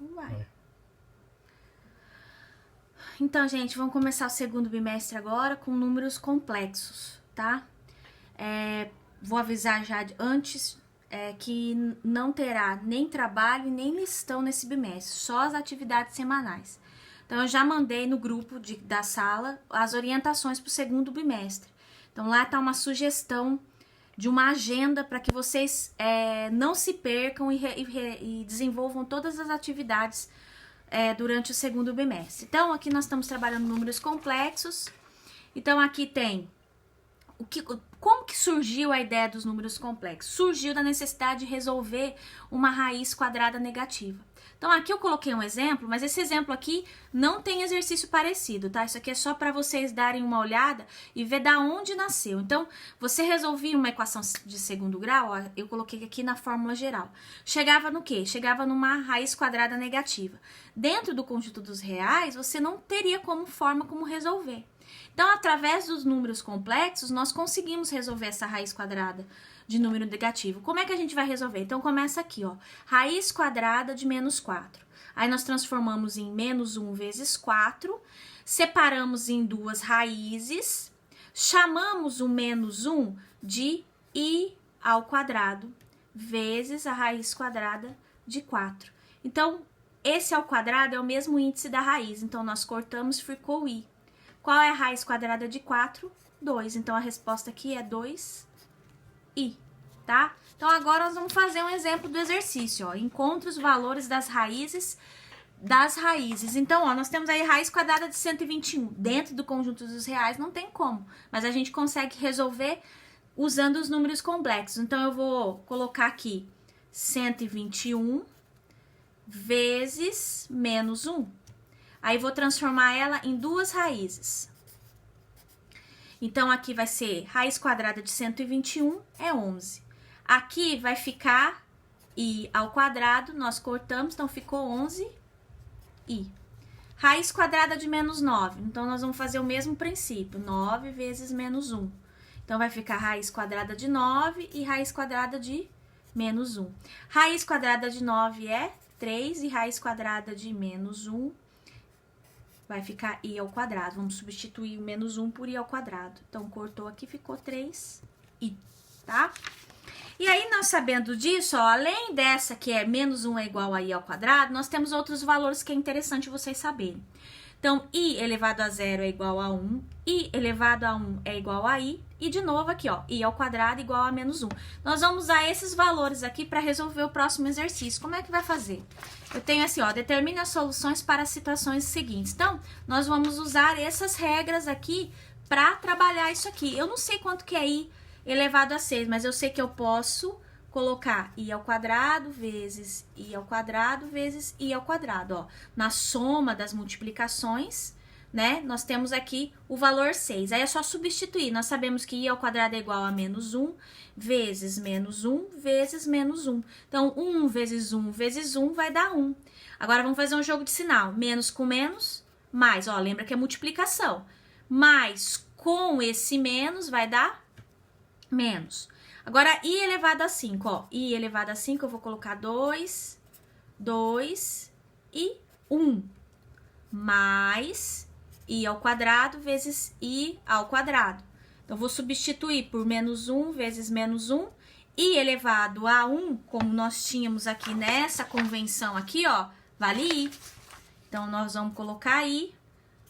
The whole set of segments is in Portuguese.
Vai. Então, gente, vamos começar o segundo bimestre agora com números complexos, tá? Vou avisar já antes que não terá nem trabalho nem listão nesse bimestre, só as atividades semanais. Então, eu já mandei no grupo da sala as orientações para o segundo bimestre. Então, lá tá uma sugestão de uma agenda para que vocês não se percam e desenvolvam todas as atividades durante o segundo bimestre. Então, aqui nós estamos trabalhando números complexos. Então, aqui tem como que surgiu a ideia dos números complexos? Surgiu da necessidade de resolver uma raiz quadrada negativa. Então, aqui eu coloquei um exemplo, mas esse exemplo aqui não tem exercício parecido, tá? Isso aqui é só para vocês darem uma olhada e ver da onde nasceu. Então, você resolvia uma equação de segundo grau, ó, eu coloquei aqui na fórmula geral. Chegava no quê? Chegava numa raiz quadrada negativa. Dentro do conjunto dos reais, você não teria como resolver. Então, através dos números complexos, nós conseguimos resolver essa raiz quadrada de número negativo. Como é que a gente vai resolver? Então, começa aqui, ó. Raiz quadrada de menos 4. Aí, nós transformamos em menos 1 vezes 4. Separamos em duas raízes. Chamamos o menos 1 de i ao quadrado vezes a raiz quadrada de 4. Então, esse ao quadrado é o mesmo índice da raiz. Então, nós cortamos e ficou i. Qual é a raiz quadrada de 4? 2. Então, a resposta aqui é 2i, tá? Então, agora nós vamos fazer um exemplo do exercício, ó. Encontre os valores das raízes. Então, ó, nós temos aí raiz quadrada de 121. Dentro do conjunto dos reais não tem como, mas a gente consegue resolver usando os números complexos. Então, eu vou colocar aqui 121 vezes menos 1. Aí, vou transformar ela em duas raízes. Então, aqui vai ser raiz quadrada de 121 é 11. Aqui vai ficar i ao quadrado, nós cortamos, então ficou 11i. Raiz quadrada de menos 9. Então, nós vamos fazer o mesmo princípio, 9 vezes menos 1. Então, vai ficar raiz quadrada de 9 e raiz quadrada de menos 1. Raiz quadrada de 9 é 3 e raiz quadrada de menos 1 vai ficar i ao quadrado. Vamos substituir o menos 1 por i ao quadrado. Então, cortou aqui, ficou 3i, tá? E aí, nós sabendo disso, ó, além dessa que é menos 1 é igual a i ao quadrado, nós temos outros valores que é interessante vocês saberem. Então, i elevado a 0 é igual a 1, i elevado a 1 é igual a i, e de novo aqui, ó, i ao quadrado igual a menos 1. Nós vamos usar esses valores aqui para resolver o próximo exercício. Como é que vai fazer? Eu tenho assim, ó, determine as soluções para as situações seguintes. Então, nós vamos usar essas regras aqui para trabalhar isso aqui. Eu não sei quanto que é i elevado a 6, mas eu sei que eu posso colocar i ao quadrado vezes i ao quadrado vezes i ao quadrado, ó. Na soma das multiplicações, né, nós temos aqui o valor 6. Aí é só substituir. Nós sabemos que i ao quadrado é igual a menos 1 vezes menos 1 vezes menos 1. Então, 1 vezes 1 vezes 1 vai dar 1. Agora, vamos fazer um jogo de sinal. Menos com menos, mais. Ó, lembra que é multiplicação. Mais com esse menos vai dar menos. Agora, i elevado a 5, ó. I elevado a 5, eu vou colocar 2, 2 e 1. Mais i ao quadrado vezes i ao quadrado. Então, eu vou substituir por menos 1 vezes menos 1. I elevado a 1, como nós tínhamos aqui nessa convenção aqui, ó, vale i. Então, nós vamos colocar i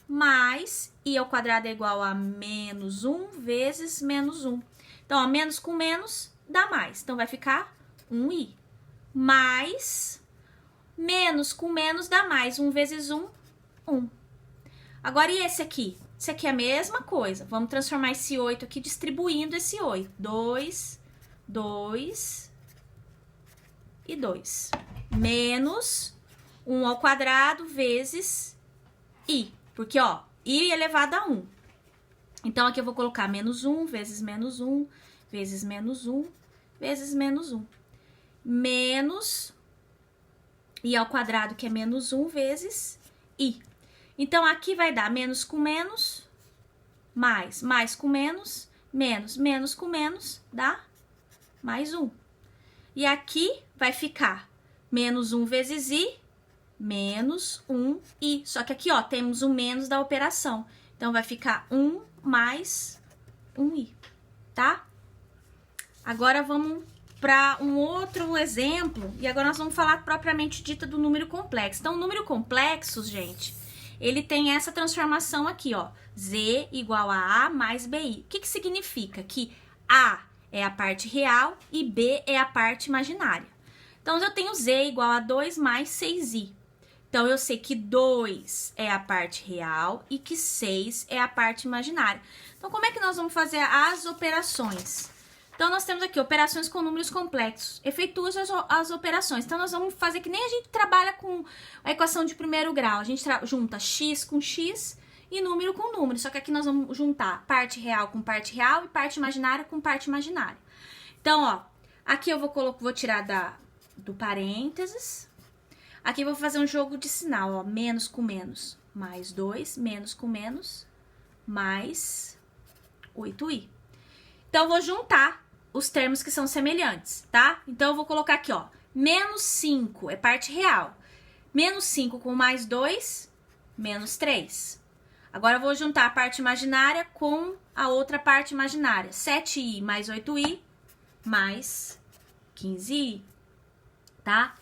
mais i ao quadrado é igual a menos 1 vezes menos 1. Então, ó, menos com menos dá mais. Então, vai ficar 1i. Mais menos com menos dá mais. 1 vezes 1, 1. Agora, e esse aqui? Esse aqui é a mesma coisa. Vamos transformar esse 8 aqui distribuindo esse 8. 2, 2 e 2. Menos 1 ao quadrado vezes i. Porque, ó, i elevado a 1. Então, aqui eu vou colocar menos 1 vezes menos 1 vezes menos 1 vezes menos 1. Menos i ao quadrado, que é menos 1 vezes i. Então, aqui vai dar menos com menos, mais com menos, menos com menos, dá mais 1. E aqui vai ficar menos 1 vezes i menos 1i. Só que aqui, ó, temos o menos da operação. Então, vai ficar 1 mais 1i, tá? Agora, vamos para um outro exemplo. E agora nós vamos falar propriamente dita do número complexo. Então, o número complexo, gente, ele tem essa transformação aqui, ó. Z igual a A mais BI. O que que significa? Que A é a parte real e B é a parte imaginária. Então, eu tenho Z igual a 2 mais 6i. Então, eu sei que 2 é a parte real e que 6 é a parte imaginária. Então, como é que nós vamos fazer as operações? Então, nós temos aqui operações com números complexos. Efetua as operações. Então, nós vamos fazer que nem a gente trabalha com a equação de primeiro grau. A gente junta x com x e número com número. Só que aqui nós vamos juntar parte real com parte real e parte imaginária com parte imaginária. Então, ó, aqui eu vou tirar do parênteses. Aqui eu vou fazer um jogo de sinal, ó, menos com menos, mais 2, menos com menos, mais 8i. Então, eu vou juntar os termos que são semelhantes, tá? Então, eu vou colocar aqui, ó, menos 5 é parte real. Menos 5 com mais 2, menos 3. Agora, eu vou juntar a parte imaginária com a outra parte imaginária. 7i mais 8i, mais 15i, tá?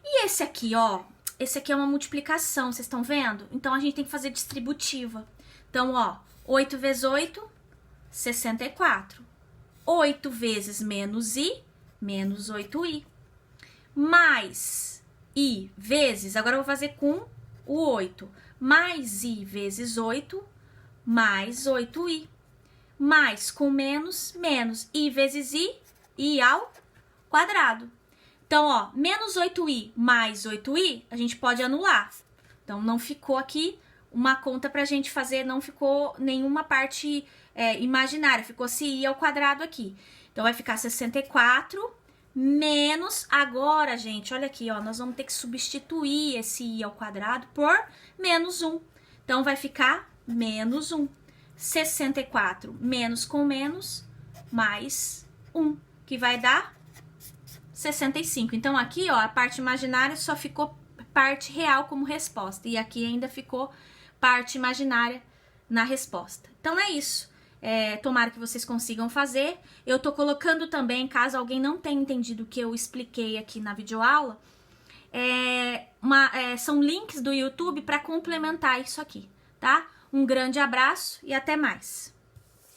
E esse aqui, ó, esse aqui é uma multiplicação, vocês estão vendo? Então, a gente tem que fazer distributiva. Então, ó, 8 vezes 8, 64. 8 vezes menos i, menos 8i. Mais i vezes, agora eu vou fazer com o 8. Mais i vezes 8, mais 8i. Mais com menos, menos i vezes i ao quadrado. Então, ó, menos 8i mais 8i, a gente pode anular. Então, não ficou aqui uma conta pra gente fazer, não ficou nenhuma parte imaginária, ficou-se i ao quadrado aqui. Então, vai ficar 64 menos, agora, gente, olha aqui, ó, nós vamos ter que substituir esse i ao quadrado por menos 1. Então, vai ficar menos 1. 64 menos com menos, mais 1, que vai dar 65. Então, aqui, ó, a parte imaginária só ficou parte real como resposta. E aqui ainda ficou parte imaginária na resposta. Então, é isso. Tomara que vocês consigam fazer. Eu tô colocando também, caso alguém não tenha entendido o que eu expliquei aqui na videoaula, são links do YouTube para complementar isso aqui, tá? Um grande abraço e até mais.